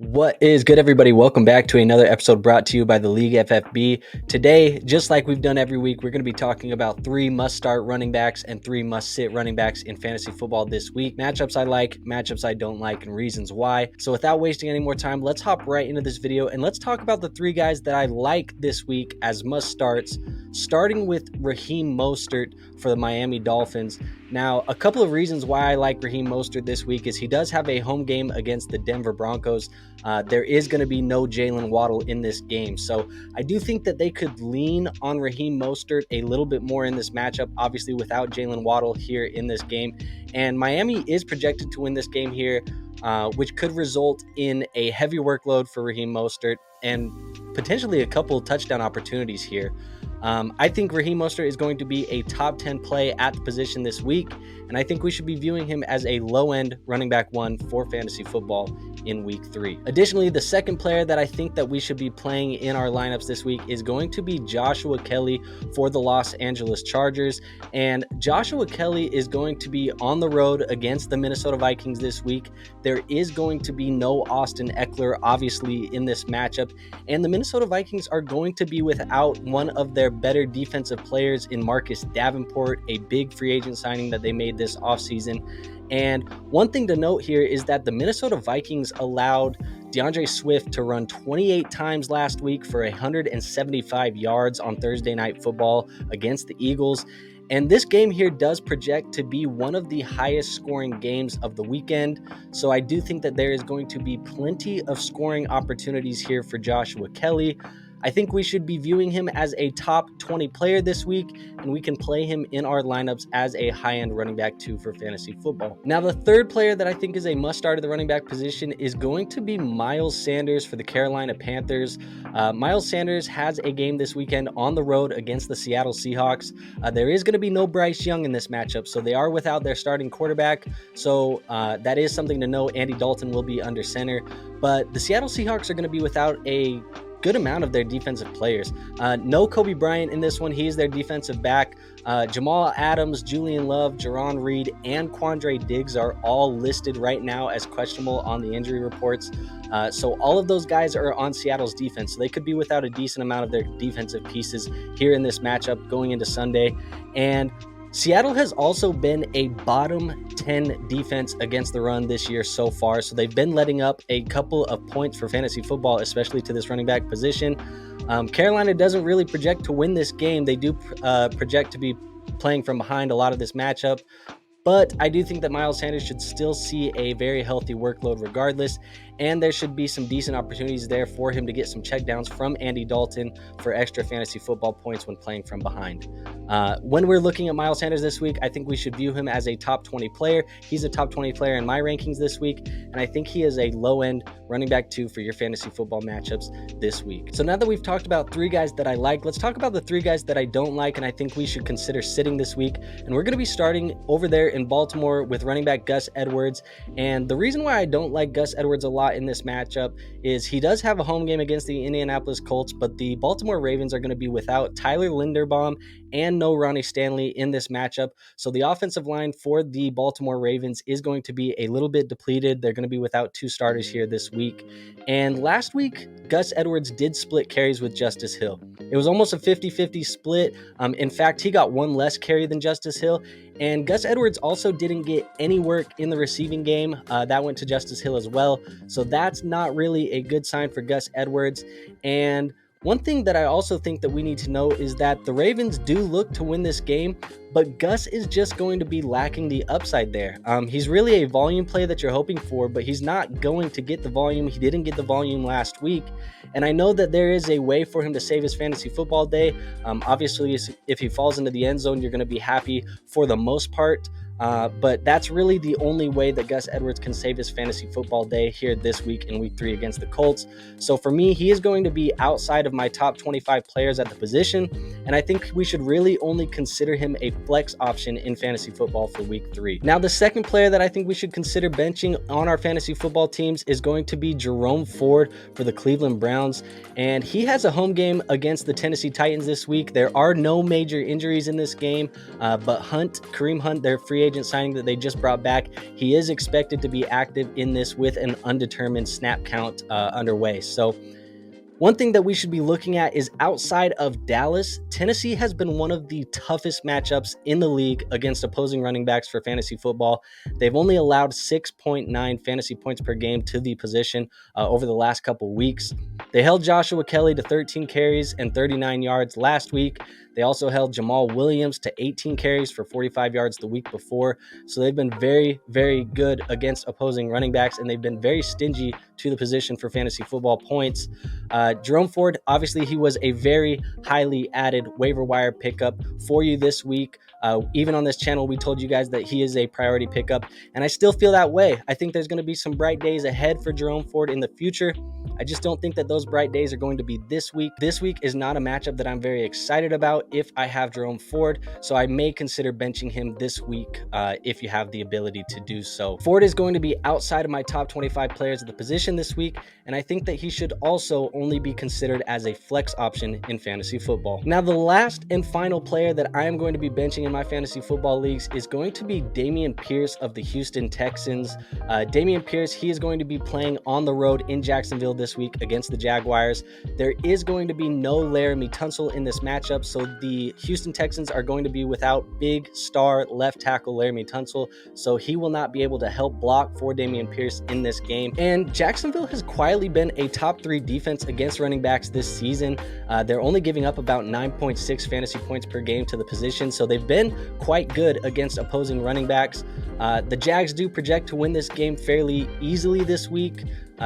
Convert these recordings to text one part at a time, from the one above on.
What is good, everybody? Welcome back to another episode brought to you by the League FFB. Today, just like we've done every week, we're going to be talking about 3 must-start running backs and 3 must-sit running backs in fantasy football this week. Matchups I like, matchups I don't like, and reasons why. So without wasting any more time, let's hop right into this video and let's talk about the 3 guys that I like this week as must-starts, starting with Raheem Mostert for the Miami Dolphins. Now, a couple of reasons why I like Raheem Mostert this week is he does have a home game against the Denver Broncos. There is going to be no Jalen Waddle in this game. So I do think that they could lean on Raheem Mostert a little bit more in this matchup, obviously without Jalen Waddle here in this game. And Miami is projected to win this game here, which could result in a heavy workload for Raheem Mostert and potentially a couple touchdown opportunities here. I think Raheem Mostert is going to be a top 10 play at the position this week, and I think we should be viewing him as a low-end running back 1 for fantasy football in week 3. Additionally, the second player that I think that we should be playing in our lineups this week is going to be Joshua Kelley for the Los Angeles Chargers, and Joshua Kelley is going to be on the road against the Minnesota Vikings this week. There is going to be no Austin Eckler, obviously, in this matchup, and the Minnesota Vikings are going to be without one of their better defensive players in Marcus Davenport, a big free agent signing that they made this offseason. And one thing to note here is that the Minnesota Vikings allowed DeAndre Swift to run 28 times last week for 175 yards on Thursday Night Football against the Eagles. And this game here does project to be one of the highest scoring games of the weekend. So I do think that there is going to be plenty of scoring opportunities here for Joshua Kelley. I think we should be viewing him as a top 20 player this week, and we can play him in our lineups as a high-end running back 2 for fantasy football. Now, the third player that I think is a must-start at the running back position is going to be Miles Sanders for the Carolina Panthers. Miles Sanders has a game this weekend on the road against the Seattle Seahawks. There is going to be no Bryce Young in this matchup, so they are without their starting quarterback. So that is something to know. Andy Dalton will be under center, but the Seattle Seahawks are going to be without a good amount of their defensive players. No Kobe Bryant in this one. He is their defensive back. Jamal Adams, Julian Love, Jerron Reed, and Quandre Diggs are all listed right now as questionable on the injury reports. So all of those guys are on Seattle's defense. So they could be without a decent amount of their defensive pieces here in this matchup going into Sunday. And Seattle has also been a bottom 10 defense against the run this year so far. So they've been letting up a couple of points for fantasy football, especially to this running back position. Carolina doesn't really project to win this game. They do project to be playing from behind a lot of this matchup. But I do think that Miles Sanders should still see a very healthy workload regardless, and there should be some decent opportunities there for him to get some checkdowns from Andy Dalton for extra fantasy football points when playing from behind. When we're looking at Miles Sanders this week, I think we should view him as a top 20 player. He's a top 20 player in my rankings this week, and I think he is a low-end running back 2 for your fantasy football matchups this week. So now that we've talked about 3 guys that I like, let's talk about the 3 guys that I don't like and I think we should consider sitting this week. And we're going to be starting over there in Baltimore with running back Gus Edwards. And the reason why I don't like Gus Edwards a lot in this matchup is he does have a home game against the Indianapolis Colts, but the Baltimore Ravens are going to be without Tyler Linderbaum and no Ronnie Stanley in this matchup. So the offensive line for the Baltimore Ravens is going to be a little bit depleted. They're going to be without 2 starters here this week. And last week, Gus Edwards did split carries with Justice Hill. It was almost a 50-50 split. In fact, he got 1 less carry than Justice Hill. And Gus Edwards also didn't get any work in the receiving game. That went to Justice Hill as well. So that's not really a good sign for Gus Edwards. And one thing that I also think that we need to know is that the Ravens do look to win this game, but Gus is just going to be lacking the upside there. He's really a volume play that you're hoping for, but he's not going to get the volume. He didn't get the volume last week. And I know that there is a way for him to save his fantasy football day. Obviously, if he falls into the end zone, you're going to be happy for the most part. But that's really the only way that Gus Edwards can save his fantasy football day here this week in week 3 against the Colts. So for me, he is going to be outside of my top 25 players at the position, and I think we should really only consider him a flex option in fantasy football for week 3. Now, the second player that I think we should consider benching on our fantasy football teams is going to be Jerome Ford for the Cleveland Browns, and he has a home game against the Tennessee Titans this week. There are no major injuries in this game, but Kareem Hunt, their free agent signing that they just brought back. He is expected to be active in this with an undetermined snap count underway. So one thing that we should be looking at is outside of Dallas, Tennessee has been one of the toughest matchups in the league against opposing running backs for fantasy football. They've only allowed 6.9 fantasy points per game to the position over the last couple weeks. They held Joshua Kelley to 13 carries and 39 yards last week. They also held Jamal Williams to 18 carries for 45 yards the week before. So they've been very, very good against opposing running backs, and they've been very stingy to the position for fantasy football points. Jerome Ford, obviously, he was a very highly added waiver wire pickup for you this week. Even on this channel, we told you guys that he is a priority pickup, and I still feel that way. I think there's going to be some bright days ahead for Jerome Ford in the future. I just don't think that those bright days are going to be this week. This week is not a matchup that I'm very excited about if I have Jerome Ford, so I may consider benching him this week if you have the ability to do so. Ford is going to be outside of my top 25 players at the position this week, and I think that he should also only be considered as a flex option in fantasy football. Now, the last and final player that I am going to be benching in my fantasy football leagues is going to be Dameon Pierce of the Houston Texans. Dameon Pierce, he is going to be playing on the road in Jacksonville this week against the Jaguars. There is going to be no Laramie Tunsil in this matchup, so the Houston Texans are going to be without big star left tackle Laramie Tunsil, so he will not be able to help block for Dameon Pierce in this game. And Jacksonville has quietly been a top 3 defense against running backs this season. They're only giving up about 9.6 fantasy points per game to the position, so they've been quite good against opposing running backs. The Jags do project to win this game fairly easily this week.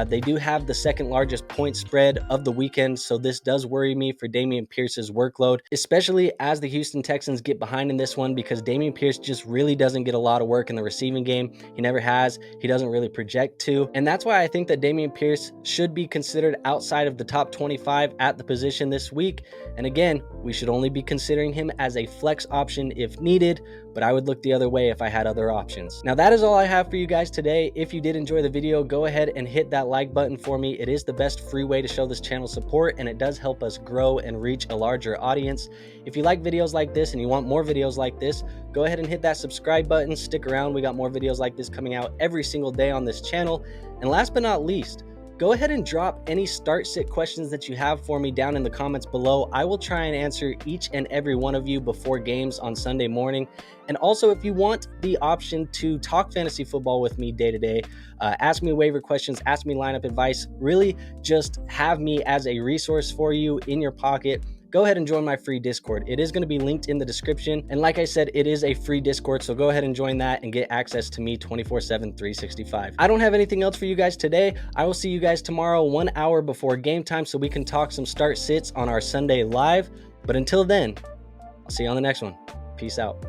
They do have the second largest point spread of the weekend, so this does worry me for Dameon Pierce's workload, especially as the Houston Texans get behind in this one, because Dameon Pierce just really doesn't get a lot of work in the receiving game. He never has. He doesn't really project to, and that's why I think that Dameon Pierce should be considered outside of the top 25 at the position this week. And again, we should only be considering him as a flex option if needed, but I would look the other way if I had other options. Now, that is all I have for you guys today. If you did enjoy the video, go ahead and hit that like button for me. It is the best free way to show this channel support, and it does help us grow and reach a larger audience. If you like videos like this and you want more videos like this, go ahead and hit that subscribe button. Stick around. We got more videos like this coming out every single day on this channel. And last but not least, go ahead and drop any start sit questions that you have for me down in the comments below. I will try and answer each and every one of you before games on Sunday morning. And also, if you want the option to talk fantasy football with me day to day, ask me waiver questions, ask me lineup advice, really just have me as a resource for you in your pocket, go ahead and join my free Discord. It is going to be linked in the description. And like I said, it is a free Discord, so go ahead and join that and get access to me 24/7, 365. I don't have anything else for you guys today. I will see you guys tomorrow, 1 hour before game time, so we can talk some start sits on our Sunday live. But until then, I'll see you on the next one. Peace out.